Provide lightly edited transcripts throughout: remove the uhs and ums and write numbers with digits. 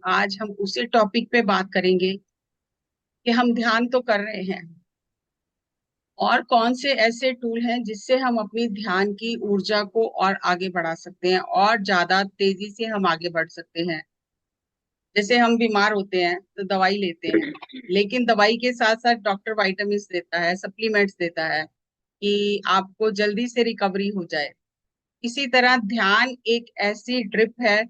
आज हम उसी टॉपिक पे बात करेंगे कि हम ध्यान तो कर रहे हैं और कौन से ऐसे टूल हैं जिससे हम अपनी ध्यान की ऊर्जा को और आगे बढ़ा सकते हैं और ज्यादा तेजी से हम आगे बढ़ सकते हैं। जैसे हम बीमार होते हैं तो दवाई लेते हैं, लेकिन दवाई के साथ साथ डॉक्टर विटामिन्स देता है, सप्लीमेंट्स देता है कि आपको जल्दी से रिकवरी हो जाए। इसी तरह ध्यान एक ऐसी ड्रिप है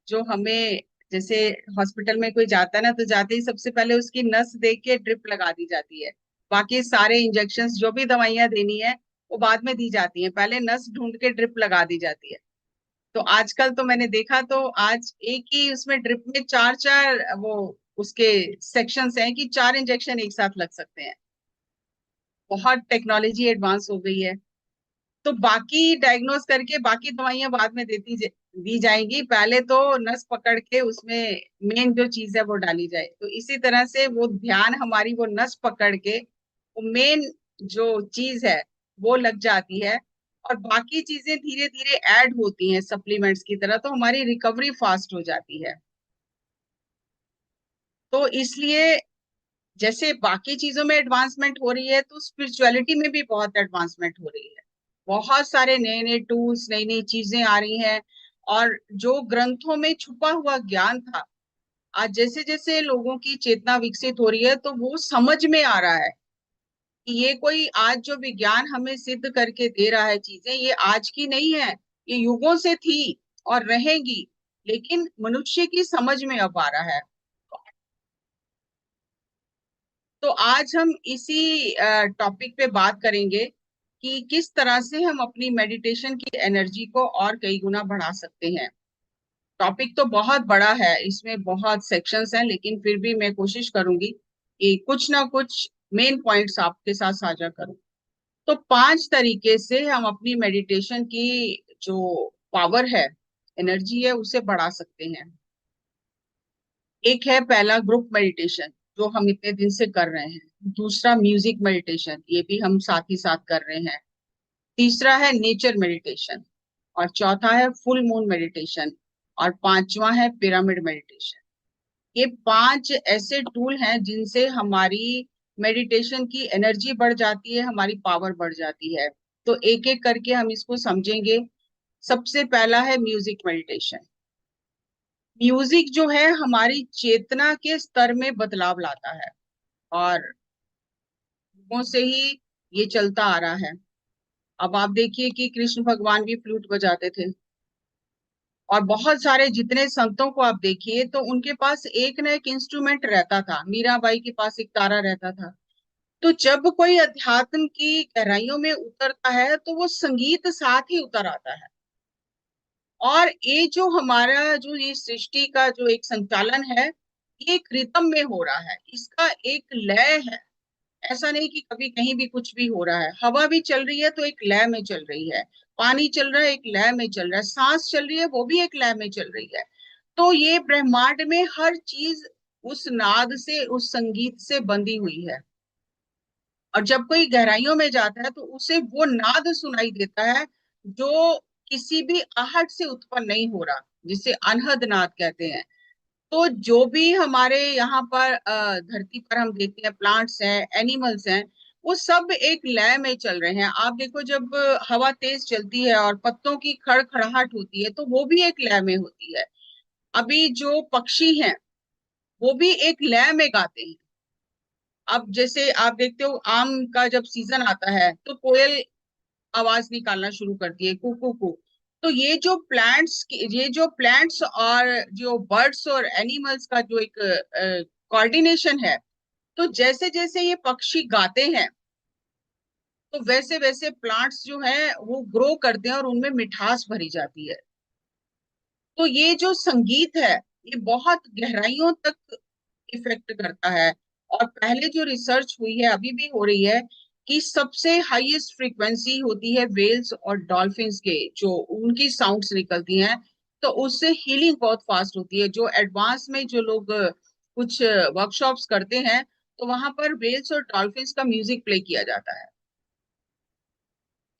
जो हमें, जैसे हॉस्पिटल में कोई जाता है ना, तो जाते ही सबसे पहले उसकी नस देख के ड्रिप लगा दी जाती है। बाकी सारे इंजेक्शंस जो भी दवाइयां देनी है वो बाद में दी जाती हैं, पहले नस ढूंढ के ड्रिप लगा दी जाती है। तो आजकल तो मैंने देखा तो आज एक ही उसमें ड्रिप में चार चार वो उसके सेक्शंस हैं कि चार इंजेक्शन एक साथ लग सकते हैं। बहुत टेक्नोलॉजी एडवांस हो गई है। तो बाकी डायग्नोस करके बाकी दवाइयां बाद में दी जाएंगी, पहले तो नस पकड़ के उसमें मेन जो चीज है वो डाली जाए। तो इसी तरह से वो ध्यान हमारी वो नस पकड़ के वो मेन जो चीज है वो लग जाती है, और बाकी चीजें धीरे धीरे ऐड होती हैं सप्लीमेंट्स की तरह, तो हमारी रिकवरी फास्ट हो जाती है। तो इसलिए जैसे बाकी चीजों में एडवांसमेंट हो रही है तो स्पिरिचुअलिटी में भी बहुत एडवांसमेंट हो रही है। बहुत सारे नए नए टूल्स, नई नई चीजें आ रही हैं। और जो ग्रंथों में छुपा हुआ ज्ञान था, आज जैसे जैसे लोगों की चेतना विकसित हो रही है तो वो समझ में आ रहा है कि ये कोई आज जो विज्ञान हमें सिद्ध करके दे रहा है चीजें, ये आज की नहीं है, ये युगों से थी और रहेंगी, लेकिन मनुष्य की समझ में अब आ रहा है। तो आज हम इसी टॉपिक पे बात करेंगे कि किस तरह से हम अपनी मेडिटेशन की एनर्जी को और कई गुना बढ़ा सकते हैं। टॉपिक तो बहुत बड़ा है, इसमें बहुत सेक्शंस हैं, लेकिन फिर भी मैं कोशिश करूंगी कि कुछ ना कुछ मेन पॉइंट्स आपके साथ साझा करूं। तो 5 तरीके से हम अपनी मेडिटेशन की जो पावर है, एनर्जी है, उसे बढ़ा सकते हैं। एक है पहला ग्रुप मेडिटेशन, जो हम इतने दिन से कर रहे हैं। दूसरा म्यूजिक मेडिटेशन, ये भी हम साथ ही साथ कर रहे हैं। तीसरा है नेचर मेडिटेशन, और चौथा है फुल मून मेडिटेशन, और पांचवा है पिरामिड मेडिटेशन। ये 5 ऐसे टूल हैं जिनसे हमारी मेडिटेशन की एनर्जी बढ़ जाती है, हमारी पावर बढ़ जाती है। तो एक एक करके हम इसको समझेंगे। सबसे पहला है म्यूजिक मेडिटेशन। म्यूजिक जो है हमारी चेतना के स्तर में बदलाव लाता है, और युगों से ही ये चलता आ रहा है। अब आप देखिए कि कृष्ण भगवान भी फ्लूट बजाते थे, और बहुत सारे जितने संतों को आप देखिए तो उनके पास एक ना एक इंस्ट्रूमेंट रहता था। मीराबाई के पास एक तारा रहता था। तो जब कोई अध्यात्म की गहराइयों में उतरता है तो वो संगीत साथ ही उतर आता है। और ये जो हमारा जो ये सृष्टि का जो एक संचालन है, ये एक रिदम में हो रहा है, इसका एक लय है। ऐसा नहीं कि कभी कहीं भी कुछ भी हो रहा है। हवा भी चल रही है तो एक लय में चल रही है, पानी चल रहा है एक लय में चल रहा है, सांस चल रही है वो भी एक लय में चल रही है। तो ये ब्रह्मांड में हर चीज उस नाद से, उस संगीत से बंधी हुई है। और जब कोई गहराइयों में जाता है तो उसे वो नाद सुनाई देता है जो किसी भी आहट से उत्पन्न नहीं हो रहा, जिसे अनहद नाद कहते हैं। तो जो भी हमारे यहाँ पर धरती पर हम देखते हैं, प्लांट्स हैं, एनिमल्स हैं, वो सब एक लय में चल रहे हैं। आप देखो जब हवा तेज चलती है और पत्तों की खड़खड़ाहट होती है तो वो भी एक लय में होती है। अभी जो पक्षी हैं वो भी एक लय में गाते हैं। अब जैसे आप देखते हो आम का जब सीजन आता है तो कोयल आवाज निकालना शुरू करती है, कू कू कू। तो ये जो प्लांट्स और जो बर्ड्स और एनिमल्स का जो एक कोऑर्डिनेशन है, तो जैसे जैसे ये पक्षी गाते हैं तो वैसे वैसे प्लांट्स जो है वो ग्रो करते हैं और उनमें मिठास भरी जाती है। तो ये जो संगीत है ये बहुत गहराइयों तक इफेक्ट करता है। और पहले जो रिसर्च हुई है, अभी भी हो रही है, कि सबसे हाईएस्ट फ्रीक्वेंसी होती है वेल्स और डॉल्फिन्स के, जो उनकी साउंड्स निकलती हैं, तो उससे हीलिंग बहुत फास्ट होती है। जो एडवांस में जो लोग कुछ वर्कशॉप्स करते हैं तो वहां पर वेल्स और डॉल्फिन्स का म्यूजिक प्ले किया जाता है।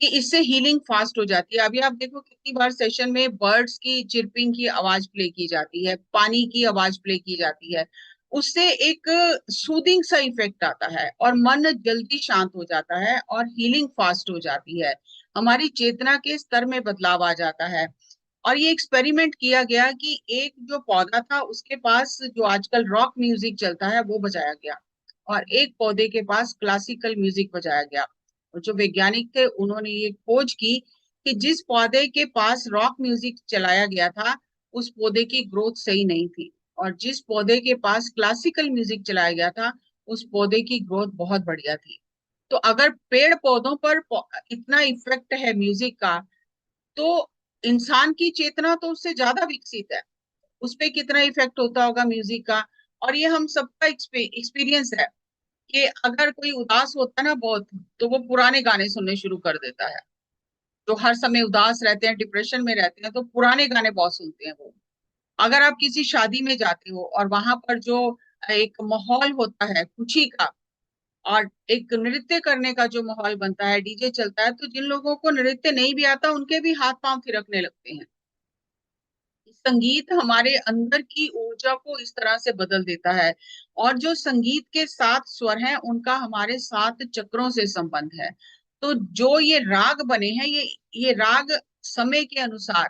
कि इससे हीलिंग फास्ट हो जाती है। अभी आप देखो कितनी बार सेशन में बर्ड्स की चिरपिंग की आवाज प्ले की जाती है, पानी की आवाज प्ले की जाती है, उससे एक सूदिंग सा इफेक्ट आता है और मन जल्दी शांत हो जाता है और हीलिंग फास्ट हो जाती है। हमारी चेतना के स्तर में बदलाव आ जाता है। और ये एक्सपेरिमेंट किया गया कि एक जो पौधा था उसके पास जो आजकल रॉक म्यूजिक चलता है वो बजाया गया, और एक पौधे के पास क्लासिकल म्यूजिक बजाया गया। और जो वैज्ञानिक थे उन्होंने ये खोज की कि जिस पौधे के पास रॉक म्यूजिक चलाया गया था उस पौधे की ग्रोथ सही नहीं थी, और जिस पौधे के पास क्लासिकल म्यूजिक चलाया गया था उस पौधे की ग्रोथ बहुत बढ़िया थी। तो अगर पेड़ पौधों पर इतना इफेक्ट है म्यूजिक का, तो इंसान की चेतना तो उससे ज्यादा विकसित है, उस पे कितना इफेक्ट होता होगा म्यूजिक का। और ये हम सबका एक्सपीरियंस है कि अगर कोई उदास होता है ना बहुत, तो वो पुराने गाने सुनने शुरू कर देता है। जो हर समय उदास रहते हैं, डिप्रेशन में रहते हैं, तो पुराने गाने बहुत सुनते हैं वो। अगर आप किसी शादी में जाते हो और वहां पर जो एक माहौल होता है खुशी का, और एक नृत्य करने का जो माहौल बनता है, डीजे चलता है, तो जिन लोगों को नृत्य नहीं भी आता उनके भी हाथ पांव थिरकने लगते हैं। संगीत हमारे अंदर की ऊर्जा को इस तरह से बदल देता है। और जो संगीत के 7 स्वर हैं उनका हमारे 7 चक्रों से संबंध है। तो जो ये राग बने हैं, ये राग समय के अनुसार,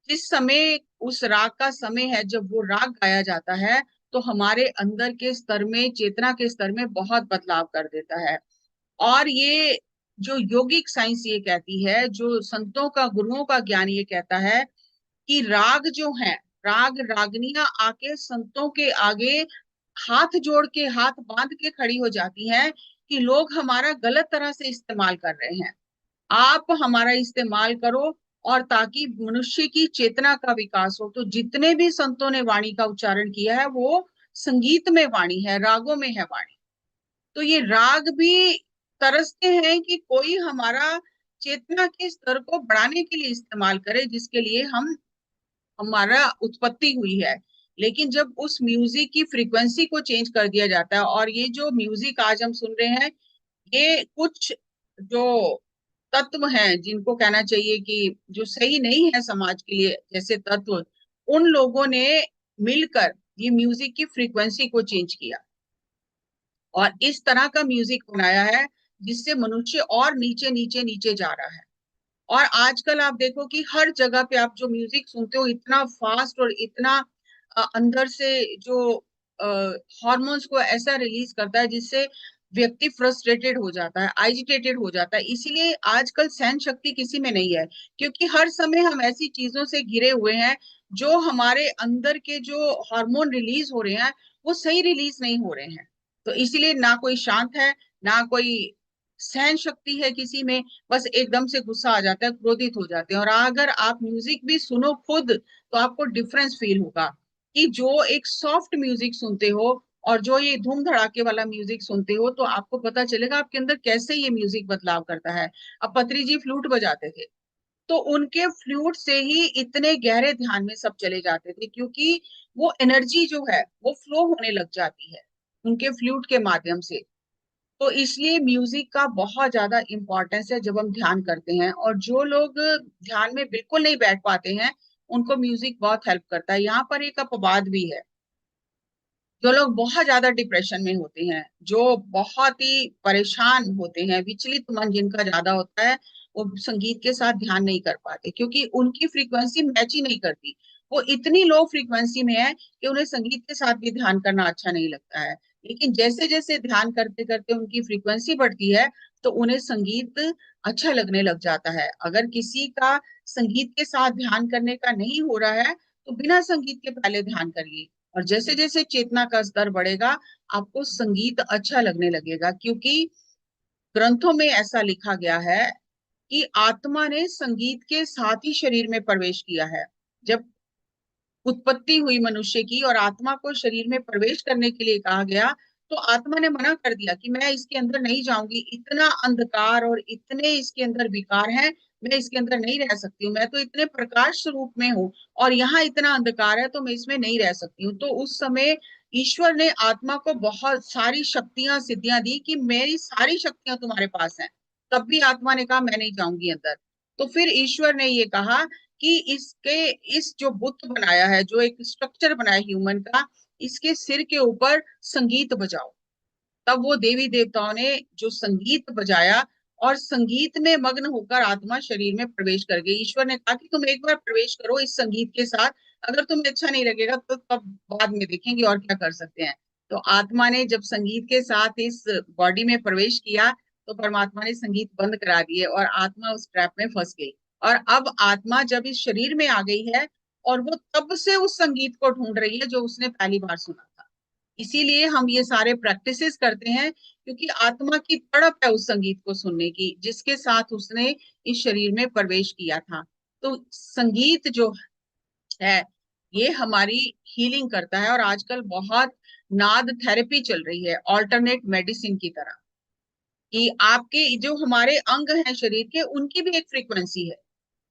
जिस समय उस राग का समय है जब वो राग गाया जाता है, तो हमारे अंदर के स्तर में, चेतना के स्तर में बहुत बदलाव कर देता है। और ये जो योगिक साइंस ये कहती है, जो संतों का, गुरुओं का ज्ञान ये कहता है कि राग जो है, राग रागनियां आके संतों के आगे हाथ जोड़ के, हाथ बांध के खड़ी हो जाती हैं कि लोग हमारा गलत तरह से इस्तेमाल कर रहे हैं, आप हमारा इस्तेमाल करो, और ताकि मनुष्य की चेतना का विकास हो। तो जितने भी संतों ने वाणी का उच्चारण किया है वो संगीत में वाणी है, रागों में है वाणी। तो ये राग भी तरसते हैं कि कोई हमारा चेतना के स्तर को बढ़ाने के लिए इस्तेमाल करे, जिसके लिए हम, हमारा उत्पत्ति हुई है। लेकिन जब उस म्यूजिक की फ्रीक्वेंसी को चेंज कर दिया जाता है, और ये जो म्यूजिक आज हम सुन रहे हैं, ये कुछ जो तत्व हैं जिनको कहना चाहिए कि जो सही नहीं है समाज के लिए, जैसे तत्व, उन लोगों ने मिलकर ये म्यूजिक की फ्रीक्वेंसी को चेंज किया और इस तरह का म्यूजिक बनाया है जिससे मनुष्य और नीचे नीचे नीचे जा रहा है। और आजकल आप देखो कि हर जगह पे आप जो म्यूजिक सुनते हो इतना फास्ट और इतना अंदर से जो हॉर्मोन्स को ऐसा रिलीज करता है जिससे व्यक्ति फ्रस्ट्रेटेड हो जाता है, एजिटेटेड हो जाता है। इसीलिए आजकल सहन शक्ति किसी में नहीं है, क्योंकि हर समय हम ऐसी चीजों से घिरे हुए हैं जो हमारे अंदर के जो हार्मोन रिलीज हो रहे हैं वो सही रिलीज नहीं हो रहे हैं। तो इसीलिए ना कोई शांत है, ना कोई सहन शक्ति है किसी में, बस एकदम से गुस्सा आ जाता है, क्रोधित हो जाते हैं। और अगर आप म्यूजिक भी सुनो खुद, तो आपको डिफरेंस फील होगा कि जो एक सॉफ्ट म्यूजिक सुनते हो और जो ये धूम धड़ाके वाला म्यूजिक सुनते हो, तो आपको पता चलेगा आपके अंदर कैसे ये म्यूजिक बदलाव करता है। अब पत्री जी फ्लूट बजाते थे, तो उनके फ्लूट से ही इतने गहरे ध्यान में सब चले जाते थे, क्योंकि वो एनर्जी जो है वो फ्लो होने लग जाती है उनके फ्लूट के माध्यम से। तो इसलिए म्यूजिक का बहुत ज्यादा इम्पोर्टेंस है जब हम ध्यान करते हैं। और जो लोग ध्यान में बिल्कुल नहीं बैठ पाते हैं, उनको म्यूजिक बहुत हेल्प करता है। यहाँ पर एक अपवाद भी है, जो लोग बहुत ज्यादा डिप्रेशन में होते हैं, जो बहुत ही परेशान होते हैं, विचलित मन जिनका ज्यादा होता है, वो संगीत के साथ ध्यान नहीं कर पाते, क्योंकि उनकी फ्रीक्वेंसी मैच ही नहीं करती। वो इतनी लो फ्रीक्वेंसी में है कि उन्हें संगीत के साथ भी ध्यान करना अच्छा नहीं लगता है। लेकिन जैसे जैसे ध्यान करते करते उनकी फ्रीक्वेंसी बढ़ती है, तो उन्हें संगीत अच्छा लगने लग जाता है। अगर किसी का संगीत के साथ ध्यान करने का नहीं हो रहा है, तो बिना संगीत के पहले ध्यान करिए, और जैसे जैसे चेतना का स्तर बढ़ेगा आपको संगीत अच्छा लगने लगेगा। क्योंकि ग्रंथों में ऐसा लिखा गया है कि आत्मा ने संगीत के साथ ही शरीर में प्रवेश किया है। जब उत्पत्ति हुई मनुष्य की और आत्मा को शरीर में प्रवेश करने के लिए कहा गया, तो आत्मा ने मना कर दिया कि मैं इसके अंदर नहीं जाऊंगी, इतना अंधकार और इतने इसके अंदर विकार हैं, मैं इसके अंदर नहीं रह सकती हूँ, मैं तो इतने प्रकाश स्वरूप में हूँ और यहाँ इतना अंधकार है, तो मैं इसमें नहीं रह सकती हूँ। तो उस समय ईश्वर ने आत्मा को बहुत सारी शक्तियां, सिद्धियां दी कि मेरी सारी शक्तियां तुम्हारे पास हैं, तब भी आत्मा ने कहा मैं नहीं जाऊंगी अंदर। तो फिर ईश्वर ने ये कहा कि इस जो बुत बनाया है, जो एक स्ट्रक्चर बनाया ह्यूमन का, इसके सिर के ऊपर संगीत बजाओ। तब वो देवी देवताओं ने जो संगीत बजाया, और संगीत में मग्न होकर आत्मा शरीर में प्रवेश कर गई। ईश्वर ने कहा कि तुम एक बार प्रवेश करो इस संगीत के साथ, अगर तुम्हें अच्छा नहीं लगेगा तो तब बाद में देखेंगे और क्या कर सकते हैं। तो आत्मा ने जब संगीत के साथ इस बॉडी में प्रवेश किया, तो परमात्मा ने संगीत बंद करा दिए और आत्मा उस ट्रैप में फंस गई। और अब आत्मा जब इस शरीर में आ गई है, और वो तब से उस संगीत को ढूंढ रही है जो उसने पहली बार सुना था। इसीलिए हम ये सारे प्रैक्टिसेस करते हैं, क्योंकि आत्मा की तड़प है उस संगीत को सुनने की जिसके साथ उसने इस शरीर में प्रवेश किया था। तो संगीत जो है, ये हमारी हीलिंग करता है। और आजकल बहुत नाद थेरेपी चल रही है ऑल्टरनेट मेडिसिन की तरह, कि आपके जो हमारे अंग हैं शरीर के, उनकी भी एक फ्रीक्वेंसी है।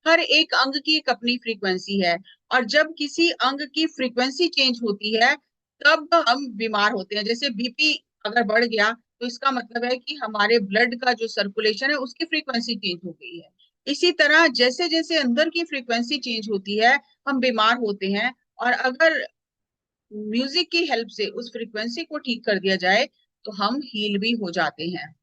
हर एक अंग की एक अपनी फ्रीक्वेंसी है, और जब किसी अंग की फ्रीक्वेंसी चेंज होती है, तब हम बीमार होते हैं। जैसे बीपी अगर बढ़ गया, तो इसका मतलब है कि हमारे ब्लड का जो सर्कुलेशन है उसकी फ्रीक्वेंसी चेंज हो गई है। इसी तरह जैसे जैसे अंदर की फ्रीक्वेंसी चेंज होती है, हम बीमार होते हैं। और अगर म्यूजिक की हेल्प से उस फ्रीक्वेंसी को ठीक कर दिया जाए, तो हम हील भी हो जाते हैं।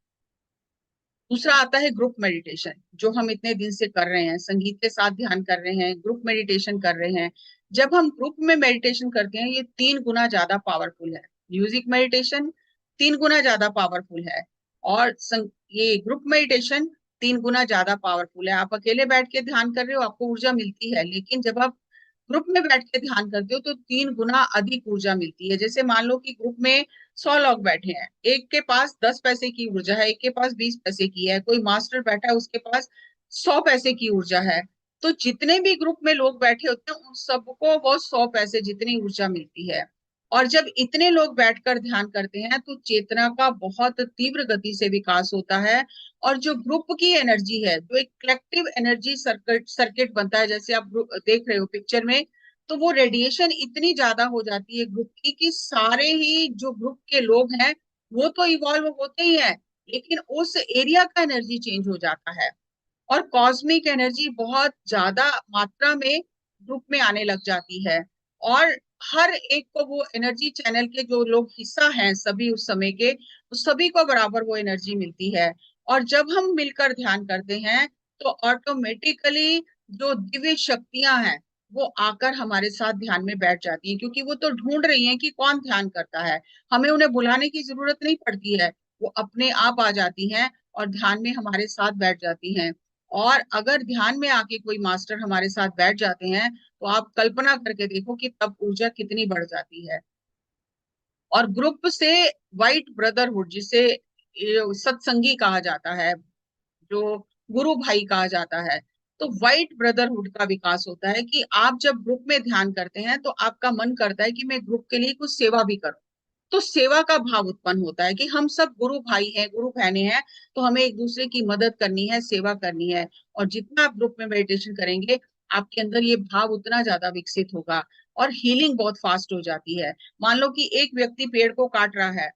दूसरा आता है ग्रुप मेडिटेशन, जो हम इतने दिन से कर रहे हैं, संगीत के साथ ध्यान कर रहे हैं, ग्रुप मेडिटेशन कर रहे हैं। जब हम ग्रुप में मेडिटेशन करते हैं, ये 3 गुना ज्यादा पावरफुल है। म्यूजिक मेडिटेशन 3 गुना ज्यादा पावरफुल है, और ये ग्रुप मेडिटेशन 3 गुना ज्यादा पावरफुल है। आप अकेले बैठ के ध्यान कर रहे हो, आपको ऊर्जा मिलती है, लेकिन जब आप ग्रुप में बैठ के ध्यान करते हो तो 3 गुना अधिक ऊर्जा मिलती है। जैसे मान लो कि ग्रुप में 100 लोग बैठे हैं, एक के पास 10 पैसे की ऊर्जा है, एक के पास 20 पैसे की है, कोई मास्टर बैठा है उसके पास 100 पैसे की ऊर्जा है। तो जितने भी ग्रुप में लोग बैठे होते हैं, उन सबको वो 100 पैसे जितनी ऊर्जा मिलती है। और जब इतने लोग बैठकर ध्यान करते हैं, तो चेतना का बहुत तीव्र गति से विकास होता है। और जो ग्रुप की एनर्जी है, जो एक कलेक्टिव एनर्जी सर्किट सर्किट बनता है, जैसे आप देख रहे हो पिक्चर में, तो वो रेडिएशन इतनी ज्यादा हो जाती है ग्रुप की, कि सारे ही जो ग्रुप के लोग हैं, वो तो इवॉल्व होते ही हैं, लेकिन उस एरिया का एनर्जी चेंज हो जाता है। और कॉस्मिक एनर्जी बहुत ज्यादा मात्रा में ग्रुप में आने लग जाती है। और हर एक को वो एनर्जी चैनल के जो लोग हिस्सा हैं सभी उस समय के, उस सभी को बराबर वो एनर्जी मिलती है। और जब हम मिलकर ध्यान करते हैं, तो ऑटोमेटिकली जो दिव्य शक्तियां हैं, वो आकर हमारे साथ ध्यान में बैठ जाती हैं, क्योंकि वो तो ढूंढ रही हैं कि कौन ध्यान करता है। हमें उन्हें बुलाने की जरूरत नहीं पड़ती है, वो अपने आप आ जाती हैं और ध्यान में हमारे साथ बैठ जाती हैं। और अगर ध्यान में आके कोई मास्टर हमारे साथ बैठ जाते हैं, तो आप कल्पना करके देखो कि तब ऊर्जा कितनी बढ़ जाती है। और ग्रुप से वाइट ब्रदरहुड, जिसे सत्संगी कहा जाता है, जो गुरु भाई कहा जाता है, तो वाइट ब्रदरहुड का विकास होता है। कि आप जब ग्रुप में ध्यान करते हैं, तो आपका मन करता है कि मैं ग्रुप के लिए कुछ सेवा भी करूं। तो सेवा का भाव उत्पन्न होता है कि हम सब गुरु भाई हैं, गुरु बहनें हैं, तो हमें एक दूसरे की मदद करनी है, सेवा करनी है। और जितना आप ग्रुप में मेडिटेशन करेंगे, आपके अंदर ये भाव उतना ज्यादा विकसित होगा, और हीलिंग बहुत फास्ट हो जाती है। मान लो कि एक व्यक्ति पेड़ को काट रहा है,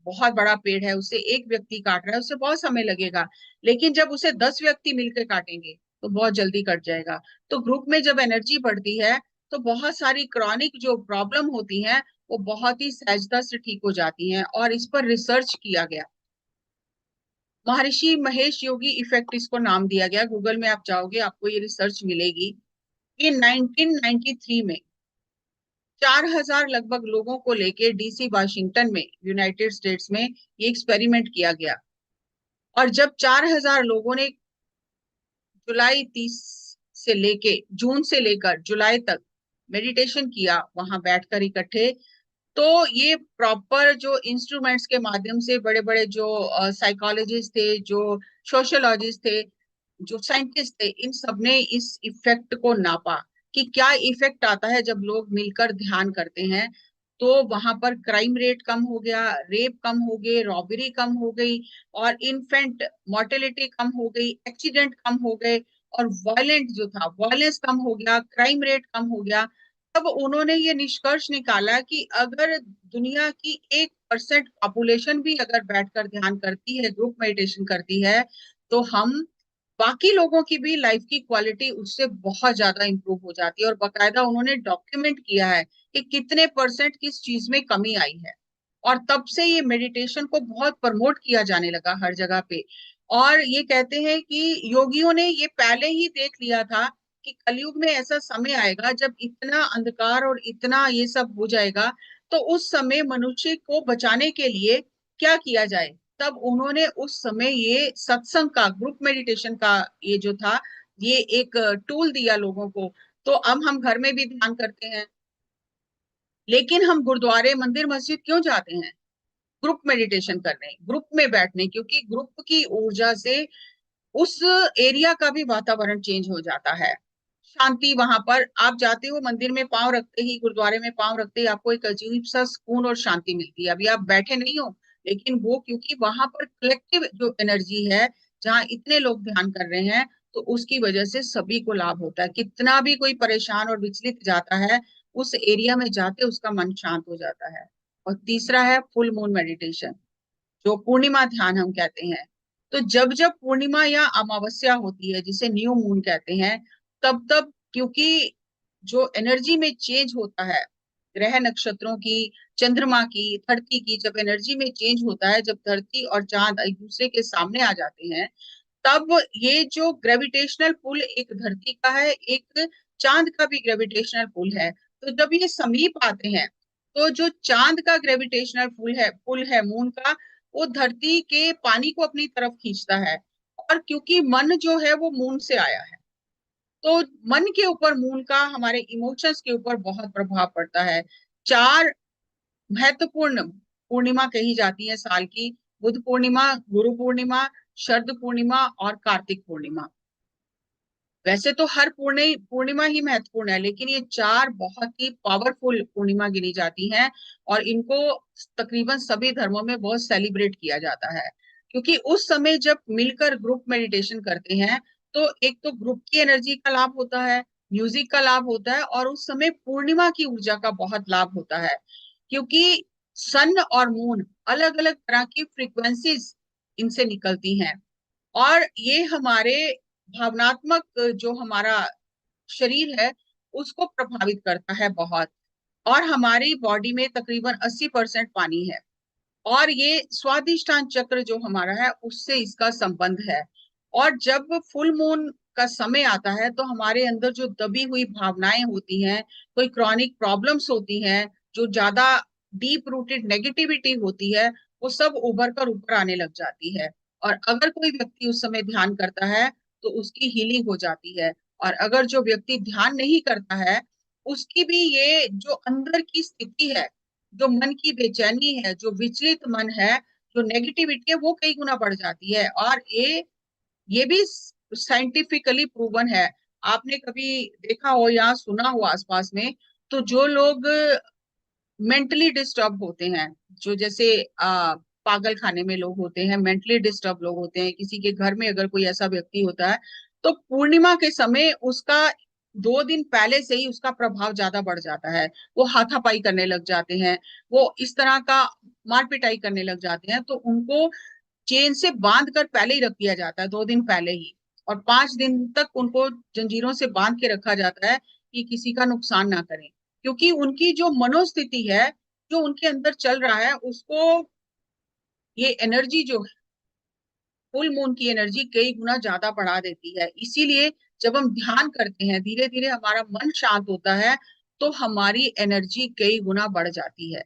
बहुत बड़ा पेड़ है, उसे एक व्यक्ति काट रहा है, उसे बहुत समय लगेगा, लेकिन जब उसे 10 व्यक्ति मिलकर काटेंगे, तो बहुत जल्दी कट जाएगा। तो ग्रुप में जब एनर्जी बढ़ती है, तो बहुत सारी क्रॉनिक जो प्रॉब्लम होती हैं, वो बहुत ही सहजता से ठीक हो जाती हैं। और इस पर रिसर्च किया गया, महर्षि महेश योगी इफेक्ट इसको नाम दिया गया। गूगल में आप जाओगे, आपको ये रिसर्च मिलेगी। कि 1993 में 4000 लगभग लोगों को लेके डीसी वाशिंगटन में, यूनाइटेड स्टेट्स में, ये एक्सपेरिमेंट किया गया। और जब 4000 लोगों ने जुलाई 30 से लेके जून से लेकर जुलाई तक मेडिटेशन किया, वहां बैठकर इकट्ठे, तो ये प्रॉपर जो इंस्ट्रूमेंट्स के माध्यम से, बड़े बड़े जो साइकोलॉजिस्ट थे, जो सोशियोलॉजिस्ट थे, जो साइंटिस्ट थे, इन सब ने इस इफेक्ट को नापा कि क्या इफेक्ट आता है जब लोग मिलकर ध्यान करते हैं। तो वहां पर क्राइम रेट कम हो गया, रेप कम हो गए, रॉबरी कम हो गई, और इन्फेंट मोर्टेलिटी कम हो गई, एक्सीडेंट कम हो गए, और वायलेंट जो था वायलेंस कम हो गया, क्राइम रेट कम हो गया। तब उन्होंने ये निष्कर्ष निकाला कि अगर दुनिया की 1% पॉपुलेशन भी अगर बैठकर ध्यान करती है, ग्रुप मेडिटेशन करती है, तो हम बाकी लोगों की भी लाइफ की क्वालिटी उससे बहुत ज्यादा इंप्रूव हो जाती है। और बकायदा उन्होंने डॉक्यूमेंट किया है कि कितने परसेंट किस चीज में कमी आई है। और तब से ये मेडिटेशन को बहुत प्रमोट किया जाने लगा हर जगह पे। और ये कहते हैं कि योगियों ने ये पहले ही देख लिया था कि कलयुग में ऐसा समय आएगा जब इतना अंधकार और इतना ये सब हो जाएगा, तो उस समय मनुष्य को बचाने के लिए क्या किया जाए। तब उन्होंने उस समय ये सत्संग का, ग्रुप मेडिटेशन का ये जो था, ये एक टूल दिया लोगों को। तो अब हम घर में भी ध्यान करते हैं, लेकिन हम गुरुद्वारे, मंदिर, मस्जिद क्यों जाते हैं? ग्रुप मेडिटेशन करने, ग्रुप में बैठने, क्योंकि ग्रुप की ऊर्जा से उस एरिया का भी वातावरण चेंज हो जाता है। शांति, वहां पर आप जाते हो, मंदिर में पांव रखते ही, गुरुद्वारे में पांव रखते ही आपको एक अजीब सा सुकून और शांति मिलती है। अभी आप बैठे नहीं हो, लेकिन वो क्योंकि वहां पर कलेक्टिव जो एनर्जी है, जहाँ इतने लोग ध्यान कर रहे हैं, तो उसकी वजह से सभी को लाभ होता है। कितना भी कोई परेशान और विचलित जाता है, उस एरिया में जाते उसका मन शांत हो जाता है। और तीसरा है फुल मून मेडिटेशन, जो पूर्णिमा ध्यान हम कहते हैं। तो जब जब पूर्णिमा या अमावस्या होती है, जिसे न्यू मून कहते हैं, तब तब क्योंकि जो एनर्जी में चेंज होता है, ग्रह नक्षत्रों की, चंद्रमा की, धरती की, जब एनर्जी में चेंज होता है, जब धरती और चांद एक दूसरे के सामने आ जाते हैं, तब ये जो ग्रेविटेशनल पुल, एक धरती का है, एक चांद का भी ग्रेविटेशनल पुल है, तो जब ये समीप आते हैं, तो जो चांद का ग्रेविटेशनल पुल है मून का, वो धरती के पानी को अपनी तरफ खींचता है। और क्योंकि मन जो है वो मून से आया है, तो मन के ऊपर मून का हमारे इमोशंस के ऊपर बहुत प्रभाव पड़ता है। चार महत्वपूर्ण पूर्णिमा कही जाती है साल की: बुद्ध पूर्णिमा, गुरु पूर्णिमा, शरद पूर्णिमा और कार्तिक पूर्णिमा। वैसे तो हर पूर्णिमा ही महत्वपूर्ण है, लेकिन ये चार बहुत ही पावरफुल पूर्णिमा गिनी जाती हैं। और इनको तकरीबन सभी धर्मों में बहुत सेलिब्रेट किया जाता है, क्योंकि उस समय जब मिलकर ग्रुप मेडिटेशन करते हैं, तो एक तो ग्रुप की एनर्जी का लाभ होता है, म्यूजिक का लाभ होता है, और उस समय पूर्णिमा की ऊर्जा का बहुत लाभ होता है। क्योंकि सन और मून अलग अलग तरह की फ्रीक्वेंसीज इनसे निकलती हैं, और ये हमारे भावनात्मक जो हमारा शरीर है उसको प्रभावित करता है बहुत। और हमारी बॉडी में तकरीबन 80% पानी है, और ये स्वादिष्टान चक्र जो हमारा है उससे इसका संबंध है। और जब फुल मून का समय आता है, तो हमारे अंदर जो दबी हुई भावनाएं होती हैं, कोई क्रॉनिक प्रॉब्लम्स होती हैं, जो ज्यादा डीप रूटेड नेगेटिविटी होती है, वो सब उभर कर ऊपर आने लग जाती है। और अगर कोई व्यक्ति उस समय ध्यान करता है, तो उसकी हीलिंग हो जाती है। और अगर जो व्यक्ति ध्यान नहीं करता है, उसकी भी ये जो अंदर की स्थिति है, जो मन की बेचैनी है, जो विचलित मन है, जो नेगेटिविटी है, वो कई गुना बढ़ जाती है। और ये भी साइंटिफिकली प्रूवन है। आपने कभी देखा हो या सुना हो आसपास में, तो जो लोग मेंटली डिस्टर्ब होते हैं, जो जैसे पागल खाने में लोग होते हैं, मेंटली डिस्टर्ब लोग होते हैं, किसी के घर में अगर कोई ऐसा व्यक्ति होता है, तो पूर्णिमा के समय उसका 2 दिन पहले से ही उसका प्रभाव ज्यादा बढ़ जाता है। वो हाथापाई करने लग जाते हैं, वो इस तरह का मार पिटाई करने लग जाते हैं, तो उनको चेन से बांध कर पहले ही रख दिया जाता है, 2 दिन पहले ही। और 5 दिन तक उनको जंजीरों से बांध के रखा जाता है कि किसी का नुकसान ना करें। क्योंकि उनकी जो मनोस्थिति है, जो उनके अंदर चल रहा है, उसको ये एनर्जी जो है, फुल मून की एनर्जी कई गुना ज्यादा बढ़ा देती है। इसीलिए जब हम ध्यान करते हैं, धीरे धीरे हमारा मन शांत होता है, तो हमारी एनर्जी कई गुना बढ़ जाती है।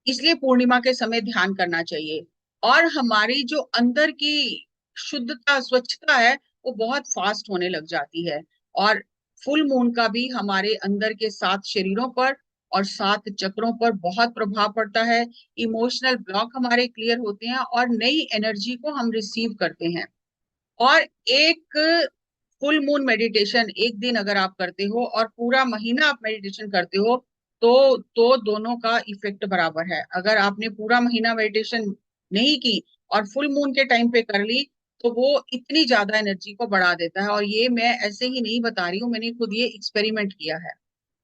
इसलिए पूर्णिमा के समय ध्यान करना चाहिए। और हमारी जो अंदर की शुद्धता, स्वच्छता है, वो बहुत फास्ट होने लग जाती है। और फुल मून का भी हमारे अंदर के 7 शरीरों पर और 7 चक्रों पर बहुत प्रभाव पड़ता है। इमोशनल ब्लॉक हमारे क्लियर होते हैं, और नई एनर्जी को हम रिसीव करते हैं। और एक फुल मून मेडिटेशन एक दिन अगर आप करते हो और पूरा महीना आप मेडिटेशन करते हो, तो दोनों का इफेक्ट बराबर है। अगर आपने पूरा महीना मेडिटेशन नहीं की और फुल मून के टाइम पे कर ली, तो वो इतनी ज्यादा एनर्जी को बढ़ा देता है। और ये मैं ऐसे ही नहीं बता रही हूँ, मैंने खुद ये एक्सपेरिमेंट किया है।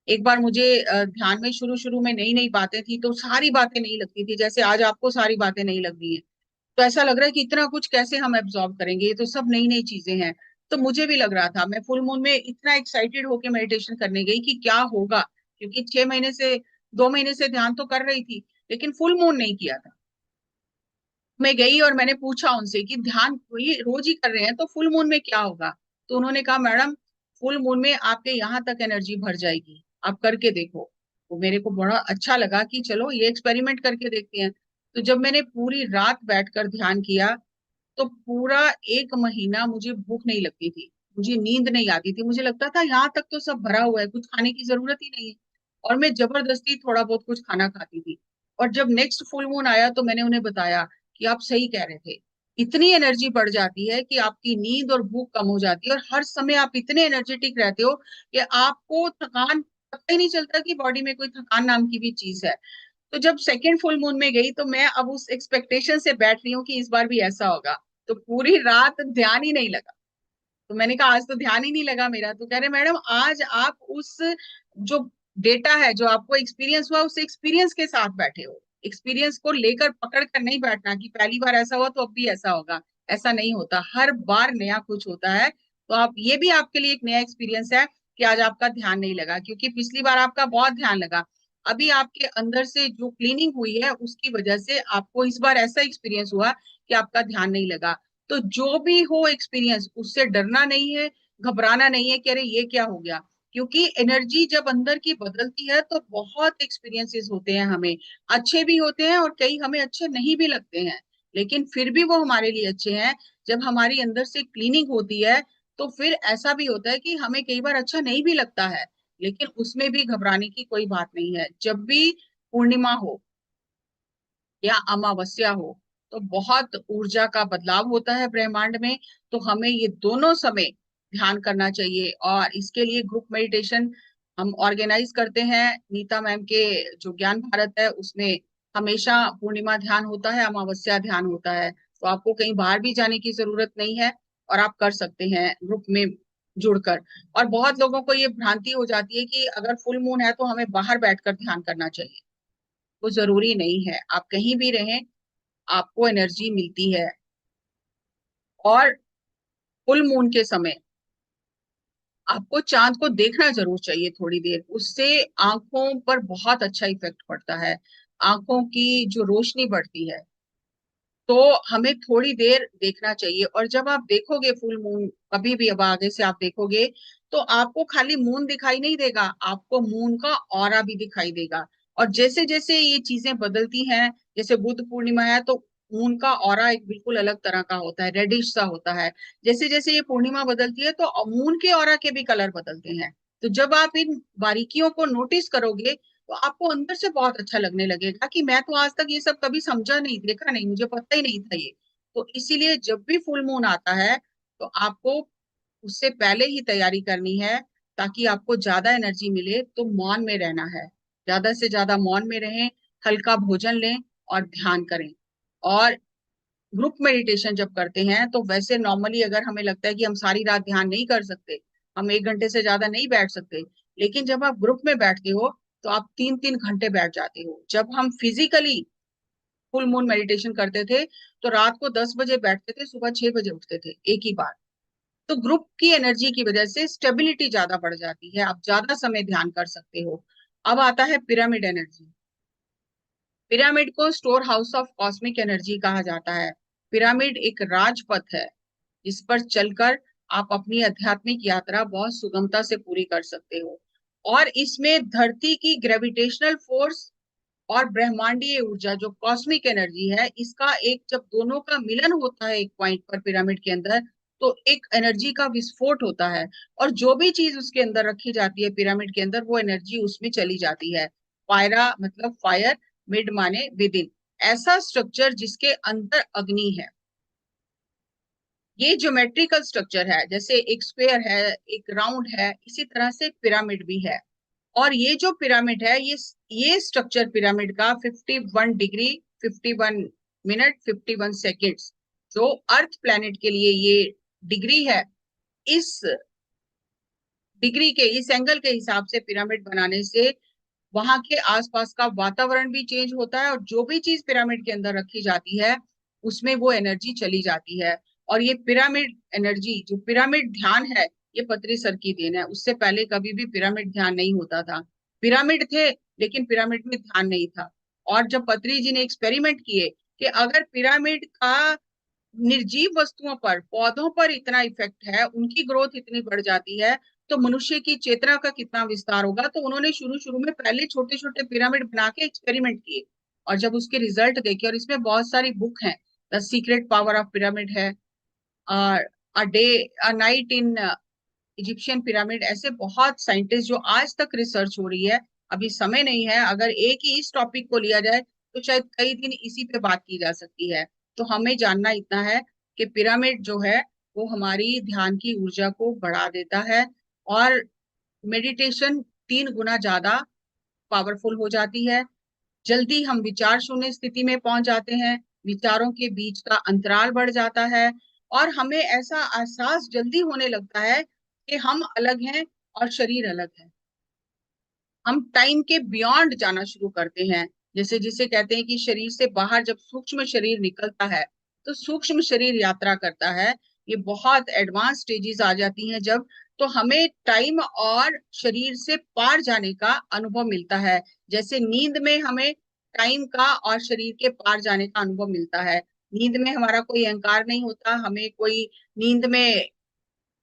एक बार मुझे ध्यान में शुरू शुरू में नई नई बातें थी, तो सारी बातें नहीं लगती थी, जैसे आज आपको सारी बातें नहीं लग रही है। तो ऐसा लग रहा है कि इतना कुछ कैसे हम एब्जॉर्ब करेंगे, ये तो सब नई नई चीजें हैं। तो मुझे भी लग रहा था, मैं फुल मून में इतना एक्साइटेड होके मेडिटेशन करने गई कि क्या होगा, क्योंकि 6 महीने से 2 महीने से ध्यान तो कर रही थी, लेकिन फुल मून नहीं किया था। मैं गई और मैंने पूछा उनसे कि ध्यान ये रोज ही कर रहे हैं तो फुल मून में क्या होगा। तो उन्होंने कहा मैडम, फुल मून में आपके यहाँ तक एनर्जी भर जाएगी, आप करके देखो। तो मेरे को बड़ा अच्छा लगा कि चलो ये एक्सपेरिमेंट करके देखते हैं। तो जब मैंने पूरी रात बैठकर ध्यान किया, तो पूरा 1 महीना मुझे भूख नहीं लगती थी, मुझे नींद नहीं आती थी, मुझे लगता था यहाँ तक तो सब भरा हुआ है, कुछ खाने की जरूरत ही नहीं है। और मैं जबरदस्ती थोड़ा बहुत कुछ खाना खाती थी। और जब नेक्स्ट फुल मून आया तो मैंने उन्हें बताया कि आप सही कह रहे थे, इतनी एनर्जी बढ़ जाती है कि आपकी नींद और भूख कम हो जाती है, और हर समय आप इतने एनर्जेटिक रहते हो कि आपको थकान पता ही नहीं चलता कि बॉडी में कोई थकान नाम की भी चीज है। तो जब सेकेंड फुल मून में गई तो मैं अब उस एक्सपेक्टेशन से बैठ रही हूँ कि इस बार भी ऐसा होगा। तो पूरी रात ध्यान ही नहीं लगा। तो मैंने कहा आज तो ध्यान ही नहीं लगा मेरा। तो कह रहे मैडम, आज आप उस जो डेटा है, जो आपको एक्सपीरियंस हुआ, उस एक्सपीरियंस के साथ बैठे हो। एक्सपीरियंस को लेकर पकड़ कर नहीं बैठना कि पहली बार ऐसा हुआ तो अब भी ऐसा होगा। ऐसा नहीं होता, हर बार नया कुछ होता है। तो आप ये भी आपके लिए एक नया एक्सपीरियंस है कि आज आपका ध्यान नहीं लगा, क्योंकि पिछली बार आपका बहुत ध्यान लगा। अभी आपके अंदर से जो क्लीनिंग हुई है उसकी वजह से आपको इस बार ऐसा एक्सपीरियंस हुआ कि आपका ध्यान नहीं लगा। तो जो भी हो एक्सपीरियंस, उससे डरना नहीं है, घबराना नहीं है कि अरे ये क्या हो गया। क्योंकि एनर्जी जब अंदर की बदलती है तो बहुत एक्सपीरियंसेस होते हैं हमें, अच्छे भी होते हैं और कई हमें अच्छे नहीं भी लगते हैं, लेकिन फिर भी वो हमारे लिए अच्छे हैं। जब हमारी अंदर से क्लीनिंग होती है तो फिर ऐसा भी होता है कि हमें कई बार अच्छा नहीं भी लगता है, लेकिन उसमें भी घबराने की कोई बात नहीं है। जब भी पूर्णिमा हो या अमावस्या हो, तो बहुत ऊर्जा का बदलाव होता है ब्रह्मांड में। तो हमें ये दोनों समय ध्यान करना चाहिए, और इसके लिए ग्रुप मेडिटेशन हम ऑर्गेनाइज करते हैं। नीता मैम के जो ज्ञान भारत है उसमें हमेशा पूर्णिमा ध्यान होता है, अमावस्या ध्यान होता है। तो आपको कहीं बाहर भी जाने की जरूरत नहीं है, और आप कर सकते हैं ग्रुप में जुड़कर। और बहुत लोगों को ये भ्रांति हो जाती है कि अगर फुल मून है तो हमें बाहर बैठकर ध्यान करना चाहिए। वो जरूरी नहीं है, आप कहीं भी रहें आपको एनर्जी मिलती है। और फुल मून के समय आपको चांद को देखना जरूर चाहिए थोड़ी देर, उससे आंखों पर बहुत अच्छा इफेक्ट पड़ता है, आंखों की जो रोशनी बढ़ती है। तो हमें थोड़ी देर देखना चाहिए। और जब आप देखोगे फुल मून, कभी भी अब आगे से आप देखोगे, तो आपको खाली मून दिखाई नहीं देगा, आपको मून का ऑरा भी दिखाई देगा। और जैसे जैसे ये चीजें बदलती हैं, जैसे बुद्ध पूर्णिमा है तो मून का ऑरा एक बिल्कुल अलग तरह का होता है, रेडिश सा होता है। जैसे जैसे ये पूर्णिमा बदलती है तो मून के ऑरा के भी कलर बदलते हैं। तो जब आप इन बारीकियों को नोटिस करोगे तो आपको अंदर से बहुत अच्छा लगने लगेगा कि मैं तो आज तक ये सब कभी समझा नहीं, देखा नहीं, मुझे पता ही नहीं था ये। तो इसीलिए जब भी फुल मून आता है तो आपको उससे पहले ही तैयारी करनी है, ताकि आपको ज्यादा एनर्जी मिले। तो मौन में रहना है, ज्यादा से ज्यादा मौन में रहें, हल्का भोजन लें और ध्यान करें। और ग्रुप मेडिटेशन जब करते हैं तो वैसे नॉर्मली अगर हमें लगता है कि हम सारी रात ध्यान नहीं कर सकते, हम 1 घंटे से ज्यादा नहीं बैठ सकते, लेकिन जब आप ग्रुप में बैठते हो तो आप 3-3 घंटे बैठ जाते हो। जब हम फिजिकली फुल मून मेडिटेशन करते थे तो रात को 10 बजे बैठते थे, सुबह 6 बजे उठते थे एक ही बार। तो ग्रुप की एनर्जी की वजह से स्टेबिलिटी ज्यादा बढ़ जाती है, आप ज्यादा समय ध्यान कर सकते हो। अब आता है पिरामिड एनर्जी। पिरामिड को store house of cosmic energy कहा जाता है। पिरामिड एक राजपथ है जिस पर चलकर आप अपनी आध्यात्मिक यात्रा बहुत सुगमता से पूरी कर सकते हो। और इसमें धरती की ग्रेविटेशनल फोर्स और ब्रह्मांडीय ऊर्जा जो कॉस्मिक एनर्जी है, इसका एक जब दोनों का मिलन होता है एक पॉइंट पर पिरामिड के अंदर, तो एक एनर्जी का विस्फोट होता है। और जो भी चीज उसके अंदर रखी जाती है पिरामिड के अंदर, वो एनर्जी उसमें चली जाती है। पायरा मतलब फायर, मिड माने विद इन, ऐसा स्ट्रक्चर जिसके अंदर अग्नि है। ये ज्योमेट्रिकल स्ट्रक्चर है, जैसे एक स्क्वायर है, एक राउंड है, इसी तरह से पिरामिड भी है। और ये जो पिरामिड है, ये स्ट्रक्चर पिरामिड का 51 डिग्री, 51 मिनट, 51 सेकेंड्स, जो अर्थ प्लेनेट के लिए ये डिग्री है, इस डिग्री के, इस एंगल के हिसाब से पिरामिड बनाने से वहां के आसपास का वातावरण भी चेंज होता है, और जो भी चीज पिरामिड के अंदर रखी जाती है उसमें वो एनर्जी चली जाती है। और ये पिरामिड एनर्जी, जो पिरामिड ध्यान है, ये पतंजलि सर की देन है। उससे पहले कभी भी पिरामिड ध्यान नहीं होता था। पिरामिड थे लेकिन पिरामिड में ध्यान नहीं था। और जब पतंजलि जी ने एक्सपेरिमेंट किए कि अगर पिरामिड का निर्जीव वस्तुओं पर, पौधों पर इतना इफेक्ट है, उनकी ग्रोथ इतनी बढ़ जाती है, तो मनुष्य की चेतना का कितना विस्तार होगा। तो उन्होंने शुरू शुरू में पहले छोटे छोटे पिरामिड बना के एक्सपेरिमेंट किए। और जब उसके रिजल्ट देखे, और इसमें बहुत सारी बुक हैं, the secret power of pyramid है, a day a night in Egyptian pyramid, ऐसे बहुत साइंटिस्ट जो आज तक रिसर्च हो रही है। अभी समय नहीं है, अगर एक ही इस टॉपिक को लिया जाए तो शायद कई दिन इसी पे बात की जा सकती है। तो हमें जानना इतना है कि पिरामिड जो है वो हमारी ध्यान की ऊर्जा को बढ़ा देता है, और मेडिटेशन 3 गुना ज्यादा पावरफुल हो जाती है। जल्दी हम विचार शून्य स्थिति में पहुंच जाते हैं, विचारों के बीच का अंतराल बढ़ जाता है, और हमें ऐसा एहसास जल्दी होने लगता है कि हम अलग हैं और शरीर अलग है। हम टाइम के बियॉन्ड जाना शुरू करते हैं। जैसे जिसे कहते हैं कि शरीर से बाहर जब सूक्ष्म शरीर निकलता है, तो सूक्ष्म शरीर यात्रा करता है। ये बहुत एडवांस स्टेजेस आ जाती हैं जब, तो हमें टाइम और शरीर से पार जाने का अनुभव मिलता है। जैसे नींद में हमें टाइम का और शरीर के पार जाने का अनुभव मिलता है। नींद में हमारा कोई अहंकार नहीं होता, हमें कोई नींद में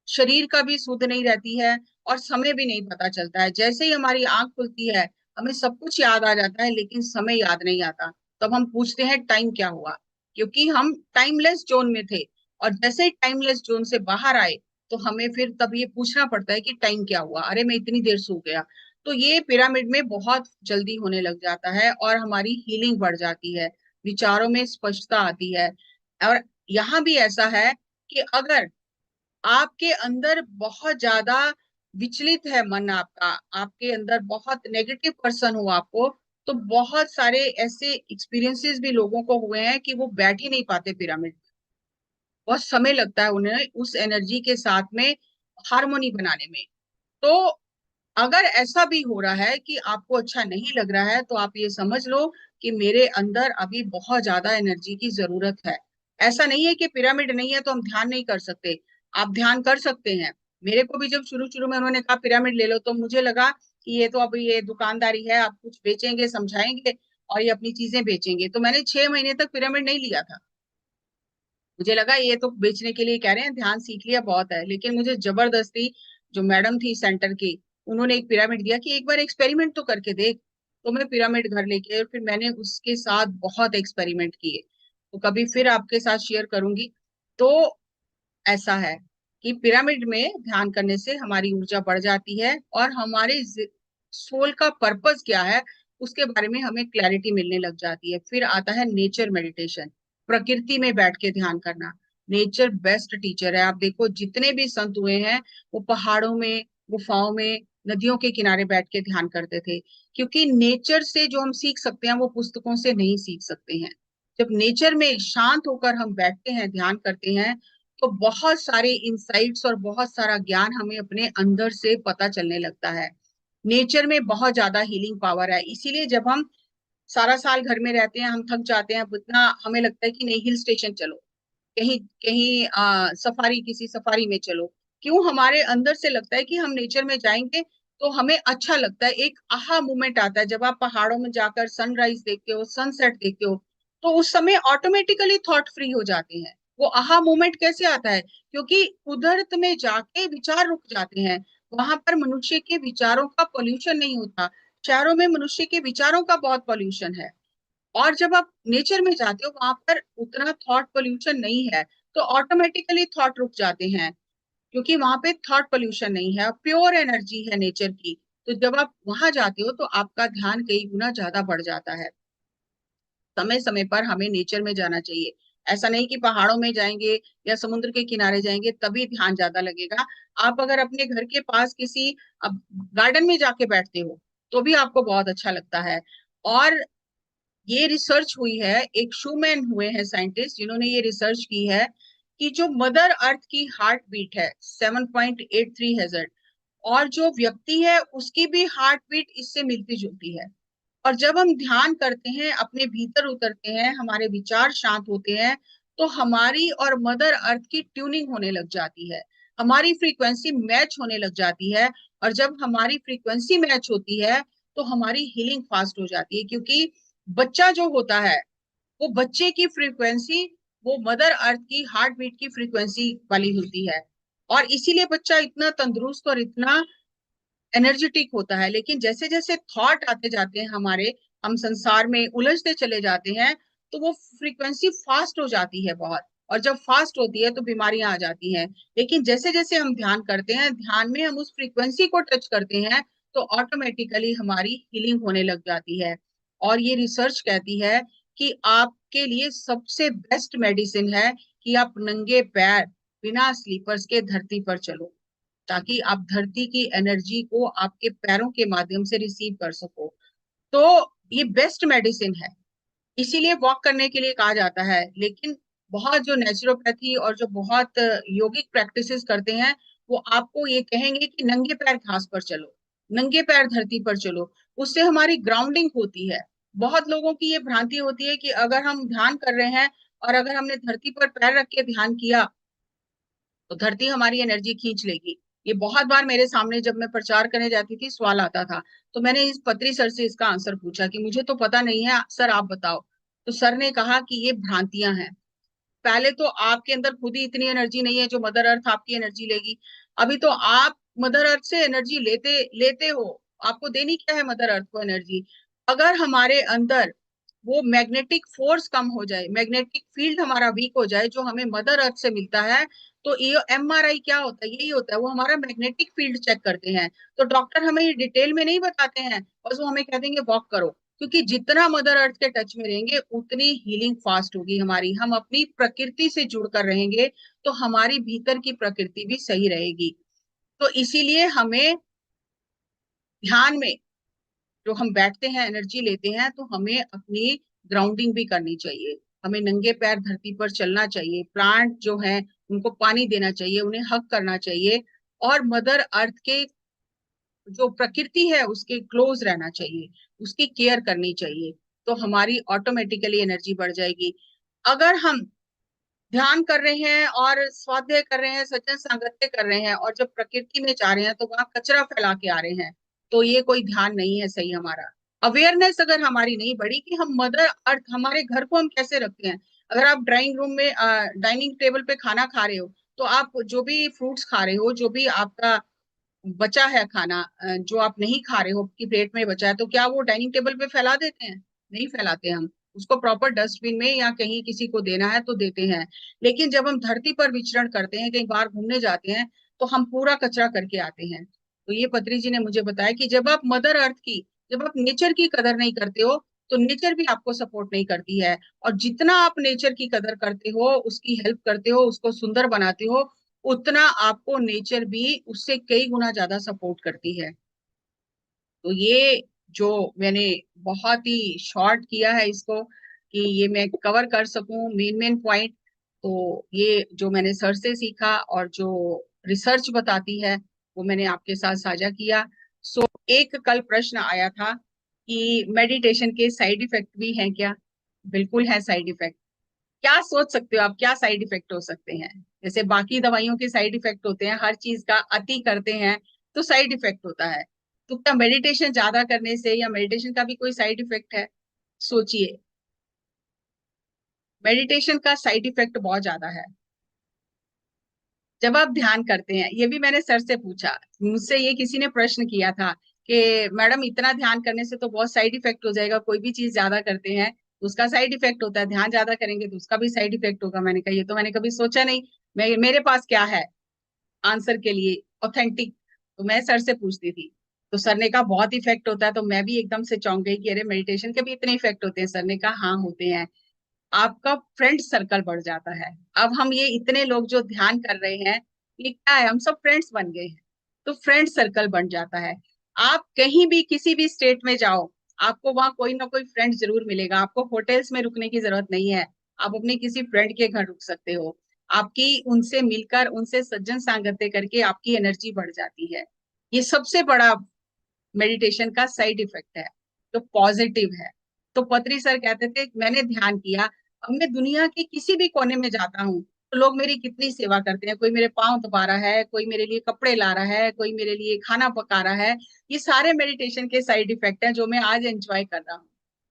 शरीर का भी सुध नहीं रहती है, और समय भी नहीं पता चलता है। जैसे ही हमारी आंख खुलती है, हमें सब कुछ याद आ जाता है लेकिन समय याद नहीं आता। तब हम पूछते हैं टाइम क्या हुआ, क्योंकि हम टाइमलेस जोन में थे। और जैसे ही टाइमलेस जोन से बाहर आए, तो हमें फिर तब ये पूछना पड़ता है कि टाइम क्या हुआ, अरे मैं इतनी देर सो गया। तो ये पिरामिड में बहुत जल्दी होने लग जाता है, और हमारी हीलिंग बढ़ जाती है, विचारों में स्पष्टता आती है। और यहाँ भी ऐसा है कि अगर आपके अंदर बहुत ज्यादा विचलित है मन आपका, आपके अंदर बहुत नेगेटिव पर्सन हो आपको, तो बहुत सारे ऐसे एक्सपीरियंसेस भी लोगों को हुए हैं कि वो बैठ ही नहीं पाते पिरामिड। बहुत समय लगता है उन्हें उस एनर्जी के साथ में हार्मोनी बनाने में। तो अगर ऐसा भी हो रहा है कि आपको अच्छा नहीं लग रहा है, तो आप ये समझ लो कि मेरे अंदर अभी बहुत ज्यादा एनर्जी की जरूरत है। ऐसा नहीं है कि पिरामिड नहीं है तो हम ध्यान नहीं कर सकते, आप ध्यान कर सकते हैं। मेरे को भी जब शुरू शुरू में उन्होंने कहा पिरामिड ले लो, तो मुझे लगा कि ये तो अब ये दुकानदारी है, आप कुछ बेचेंगे समझाएंगे और ये अपनी चीजें बेचेंगे। तो मैंने 6 महीने तक पिरामिड नहीं लिया था। मुझे लगा ये तो बेचने के लिए कह रहे हैं, ध्यान सीख लिया बहुत है। लेकिन मुझे जबरदस्ती जो मैडम थी सेंटर की, उन्होंने एक पिरामिड दिया कि एक बार एक्सपेरिमेंट तो करके देख। तो मैं पिरामिड घर लेके, और फिर मैंने उसके साथ बहुत एक्सपेरिमेंट किए। तो कभी फिर आपके साथ शेयर करूंगी। तो ऐसा है कि पिरामिड में ध्यान करने से हमारी ऊर्जा बढ़ जाती है, और हमारे सोल का पर्पस क्या है उसके बारे में हमें क्लैरिटी मिलने लग जाती है। फिर आता है नेचर मेडिटेशन, प्रकृति में बैठ के ध्यान करना। नेचर बेस्ट टीचर है। आप देखो जितने भी संत हुए हैं, वो पहाड़ों में, गुफाओं में, नदियों के किनारे बैठ के ध्यान करते थे। क्योंकि नेचर से जो हम सीख सकते हैं वो पुस्तकों से नहीं सीख सकते हैं। जब नेचर में शांत होकर हम बैठते हैं, ध्यान करते हैं, तो बहुत सारे इंसाइट्स और बहुत सारा ज्ञान हमें अपने अंदर से पता चलने लगता है। नेचर में बहुत ज्यादा हीलिंग पावर है। इसीलिए जब हम सारा साल घर में रहते हैं, हम थक जाते हैं, अब इतना हमें लगता है कि नहीं हिल स्टेशन चलो, कहीं कहीं सफारी, किसी सफारी में चलो। क्यों? हमारे अंदर से लगता है कि हम नेचर में जाएंगे तो हमें अच्छा लगता है। एक आहा मोमेंट आता है जब आप पहाड़ों में जाकर सनराइज देखते हो, सनसेट देखते हो, तो उस समय ऑटोमेटिकली थॉट फ्री हो जाते हैं। वो आहा मोमेंट कैसे आता है? क्योंकि कुदरत में जाके विचार रुक जाते हैं। वहां पर मनुष्य के विचारों का पोल्यूशन नहीं होता। शहरों में मनुष्य के विचारों का बहुत पोल्यूशन है। और जब आप नेचर में जाते हो, वहां पर उतना थॉट पोल्यूशन नहीं है, तो ऑटोमेटिकली थॉट रुक जाते हैं। क्योंकि वहां पे थॉट पोल्यूशन नहीं है, प्योर एनर्जी है नेचर की। तो जब आप वहां जाते हो तो आपका ध्यान कई गुना ज्यादा बढ़ जाता है। समय समय पर हमें नेचर में जाना चाहिए। ऐसा नहीं कि पहाड़ों में जाएंगे या समुद्र के किनारे जाएंगे तभी ध्यान ज्यादा लगेगा। आप अगर अपने घर के पास किसी अब गार्डन में जाके बैठते हो, तो भी आपको बहुत अच्छा लगता है। और ये रिसर्च हुई है, एक शूमैन हुए हैं साइंटिस्ट जिन्होंने ये रिसर्च की है कि जो मदर अर्थ की हार्ट बीट है 7.83 हैजर्ड, और जो व्यक्ति है उसकी भी हार्ट बीट इससे मिलती जुलती है। और जब हम ध्यान करते हैं, अपने भीतर उतरते हैं, हमारे विचार शांत होते हैं, तो हमारी और मदर अर्थ की ट्यूनिंग होने लग जाती है, हमारी फ्रीक्वेंसी मैच होने लग जाती है। और जब हमारी फ्रीक्वेंसी मैच होती है तो हमारी हीलिंग फास्ट हो जाती है, क्योंकि बच्चा जो होता है वो बच्चे की फ्रीक्वेंसी वो मदर अर्थ की हार्ट बीट की फ्रीक्वेंसी वाली होती है, और इसीलिए बच्चा इतना तंदुरुस्त और इतना एनर्जेटिक होता है। लेकिन जैसे जैसे थॉट आते जाते हैं हमारे, हम संसार में उलझते चले जाते हैं, तो वो फ्रीक्वेंसी फास्ट हो जाती है बहुत, और जब फास्ट होती है तो बीमारियां आ जाती हैं। लेकिन जैसे जैसे हम ध्यान करते हैं, ध्यान में हम उस फ्रीक्वेंसी को टच करते हैं, तो ऑटोमेटिकली हमारी हीलिंग होने लग जाती है। और ये रिसर्च कहती है कि आपके लिए सबसे बेस्ट मेडिसिन है कि आप नंगे पैर बिना स्लीपर्स के धरती पर चलो, ताकि आप धरती की एनर्जी को आपके पैरों के माध्यम से रिसीव कर सको। तो ये बेस्ट मेडिसिन है, इसीलिए वॉक करने के लिए कहा जाता है। लेकिन बहुत जो नेचुरोपैथी और जो बहुत योगिक प्रैक्टिसेस करते हैं, वो आपको ये कहेंगे कि नंगे पैर घास पर चलो, नंगे पैर धरती पर चलो, उससे हमारी ग्राउंडिंग होती है। बहुत लोगों की ये भ्रांति होती है कि अगर हम ध्यान कर रहे हैं और अगर हमने धरती पर पैर रख के ध्यान किया तो धरती हमारी एनर्जी खींच लेगी। ये बहुत बार मेरे सामने जब मैं प्रचार करने जाती थी सवाल आता था, तो मैंने इस पत्री सर से इसका आंसर पूछा कि मुझे तो पता नहीं है सर, आप बताओ। तो सर ने कहा कि ये भ्रांतियां हैं। पहले तो आपके अंदर खुद ही इतनी एनर्जी नहीं है जो मदर अर्थ आपकी एनर्जी लेगी। अभी तो आप मदर अर्थ से एनर्जी लेते लेते हो, आपको देनी क्या है मदर अर्थ को एनर्जी। अगर हमारे अंदर वो मैग्नेटिक फोर्स कम हो जाए, मैग्नेटिक फील्ड हमारा वीक हो जाए जो हमें मदर अर्थ से मिलता है, तो ये एमआरआई क्या होता है, यही होता है, वो हमारा मैग्नेटिक फील्ड चेक करते हैं। तो डॉक्टर हमें ये डिटेल में नहीं बताते हैं, बस वो हमें कह देंगे वॉक करो, क्योंकि जितना मदर अर्थ के टच में रहेंगे उतनी हीलिंग फास्ट होगी हमारी, हम अपनी प्रकृति से जुड़कर रहेंगे, तो हमारी भीतर की प्रकृति भी सही रहेगी। तो इसीलिए हमें ध्यान में जो हम बैठते हैं एनर्जी लेते हैं, तो हमें अपनी ग्राउंडिंग भी करनी चाहिए, हमें नंगे पैर धरती पर चलना चाहिए, प्लांट जो है उनको पानी देना चाहिए, उन्हें हक करना चाहिए, और मदर अर्थ के जो प्रकृति है उसके क्लोज रहना चाहिए, उसकी केयर करनी चाहिए। तो हमारी ऑटोमेटिकली एनर्जी बढ़ जाएगी। अगर हम ध्यान कर रहे हैं और स्वाध्याय कर रहे हैं, सज्जन सांगत्य कर रहे हैं, और जब प्रकृति में जा रहे हैं तो वहां कचरा फैला के आ रहे हैं, तो ये कोई ध्यान नहीं है सही हमारा। अवेयरनेस अगर हमारी नहीं बढ़ी कि हम मदर अर्थ, हमारे घर को हम कैसे रखते हैं। अगर आप ड्राइंग रूम में डाइनिंग टेबल पे खाना खा रहे हो, तो आप जो भी फ्रूट्स खा रहे हो, जो भी आपका बचा है खाना, जो आप नहीं खा रहे हो कि प्लेट में बचा है, तो क्या वो डाइनिंग टेबल पे फैला देते हैं? नहीं फैलाते हम, उसको प्रॉपर डस्टबिन में या कहीं किसी को देना है तो देते हैं। लेकिन जब हम धरती पर विचरण करते हैं, कहीं बाहर घूमने जाते हैं, तो हम पूरा कचरा करके आते हैं। तो ये पत्री जी ने मुझे बताया कि जब आप मदर अर्थ की, जब आप नेचर की कदर नहीं करते हो, तो नेचर भी आपको सपोर्ट नहीं करती है। और जितना आप नेचर की कदर करते हो, उसकी हेल्प करते हो, उसको सुंदर बनाते हो, उतना आपको नेचर भी उससे कई गुना ज्यादा सपोर्ट करती है। तो ये जो मैंने बहुत ही शॉर्ट किया है इसको, कि ये मैं कवर कर सकूं मेन मेन पॉइंट, तो ये जो मैंने सर से सीखा और जो रिसर्च बताती है वो मैंने आपके साथ साझा किया। सो एक कल प्रश्न आया था कि मेडिटेशन के साइड इफेक्ट भी हैं क्या? बिल्कुल है साइड इफेक्ट। क्या सोच सकते हो आप, क्या साइड इफेक्ट हो सकते हैं? जैसे बाकी दवाइयों के साइड इफेक्ट होते हैं, हर चीज का अति करते हैं तो साइड इफेक्ट होता है, तो क्या मेडिटेशन ज्यादा करने से या मेडिटेशन का भी कोई साइड इफेक्ट है? सोचिए, मेडिटेशन का साइड इफेक्ट बहुत ज्यादा है। जब आप ध्यान करते हैं, ये भी मैंने सर से पूछा, मुझसे ये किसी ने प्रश्न किया था कि मैडम इतना ध्यान करने से तो बहुत साइड इफेक्ट हो जाएगा, कोई भी चीज ज्यादा करते हैं तो उसका साइड इफेक्ट होता है, ध्यान ज्यादा करेंगे तो उसका भी साइड इफेक्ट होगा। मैंने कहा ये तो मैंने कभी सोचा नहीं, मैं मेरे पास क्या है आंसर के लिए ऑथेंटिक। तो मैं सर से पूछती थी, तो सर ने कहा बहुत इफेक्ट होता है। तो मैं भी एकदम से चौंक गई कि अरे मेडिटेशन के भी इतने इफेक्ट होते हैं? सर ने कहा हाँ होते हैं, आपका फ्रेंड सर्कल बढ़ जाता है। अब हम ये इतने लोग जो ध्यान कर रहे हैं, ये क्या है, हम सब फ्रेंड्स बन गए हैं, तो फ्रेंड सर्कल बन जाता है। आप कहीं भी किसी भी स्टेट में जाओ, आपको वहां कोई ना कोई फ्रेंड जरूर मिलेगा, आपको होटल्स में रुकने की जरूरत नहीं है, आप अपने किसी फ्रेंड के घर रुक सकते हो। आपकी उनसे मिलकर, उनसे सज्जन सांगत्य करके आपकी एनर्जी बढ़ जाती है। ये सबसे बड़ा मेडिटेशन का साइड इफेक्ट है। जो पॉजिटिव है। तो पत्री सर कहते थे मैंने ध्यान किया, अब मैं दुनिया के किसी भी कोने में जाता हूँ तो लोग मेरी कितनी सेवा करते हैं, कोई मेरे पाँव दबा रहा है, कोई मेरे लिए कपड़े ला रहा है, कोई मेरे लिए खाना पका रहा है। ये सारे मेडिटेशन के साइड इफेक्ट हैं जो मैं आज एंजॉय कर रहा हूँ।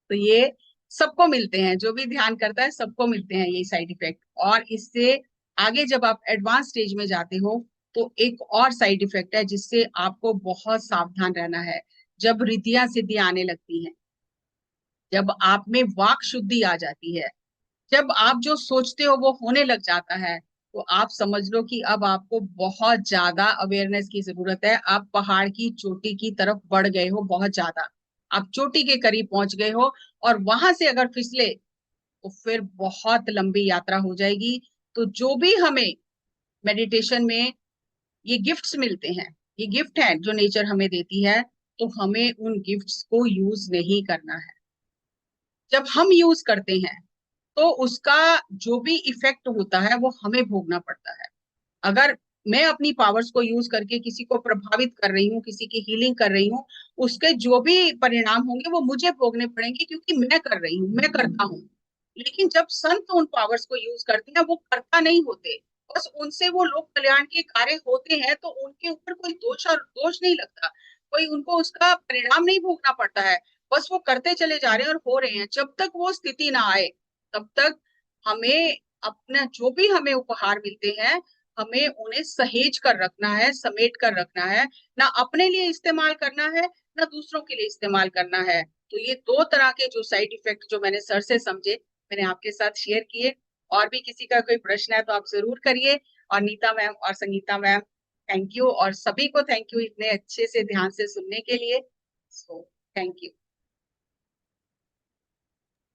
तो ये सबको मिलते हैं, जो भी ध्यान करता है सबको मिलते हैं ये साइड इफेक्ट। और इससे आगे जब आप एडवांस स्टेज में जाते हो तो एक और साइड इफेक्ट है जिससे आपको बहुत सावधान रहना है। जब रिद्धियां सिद्धियां आने लगती हैं, जब आप में वाक शुद्धि आ जाती है, जब आप जो सोचते हो वो होने लग जाता है, तो आप समझ लो कि अब आपको बहुत ज्यादा अवेयरनेस की जरूरत है। आप पहाड़ की चोटी की तरफ बढ़ गए हो बहुत ज्यादा, आप चोटी के करीब पहुंच गए हो, और वहां से अगर फिसले तो फिर बहुत लंबी यात्रा हो जाएगी। तो जो भी हमें मेडिटेशन में ये गिफ्ट्स मिलते हैं, ये गिफ्ट है जो नेचर हमें देती है, तो हमें उन गिफ्ट्स को यूज नहीं करना है। जब हम यूज करते हैं तो उसका जो भी इफेक्ट होता है वो हमें भोगना पड़ता है। अगर मैं अपनी पावर्स को यूज करके किसी को प्रभावित कर रही हूँ, किसी की हीलिंग कर रही हूँ, उसके जो भी परिणाम होंगे वो मुझे भोगने पड़ेंगे, क्योंकि मैं कर रही हूँ, मैं करता हूँ। लेकिन जब संत उन पावर्स को यूज करते हैं वो करता नहीं होते, बस उनसे वो लोक कल्याण के कार्य होते हैं, तो उनके ऊपर कोई दोष और दोष नहीं लगता, कोई उनको उसका परिणाम नहीं भोगना पड़ता है। बस वो करते चले जा रहे हैं और हो रहे हैं। जब तक वो स्थिति ना आए तब तक हमें अपना जो भी हमें उपहार मिलते हैं, हमें उन्हें सहेज कर रखना है, समेट कर रखना है। ना अपने लिए इस्तेमाल करना है, ना दूसरों के लिए इस्तेमाल करना है। तो ये दो तरह के जो साइड इफेक्ट जो मैंने सर से समझे, मैंने आपके साथ शेयर किए। और भी किसी का कोई प्रश्न है तो आप जरूर करिए। और नीता मैम और संगीता मैम, थैंक यू, और सभी को थैंक यू इतने अच्छे से ध्यान से सुनने के लिए। So thank you.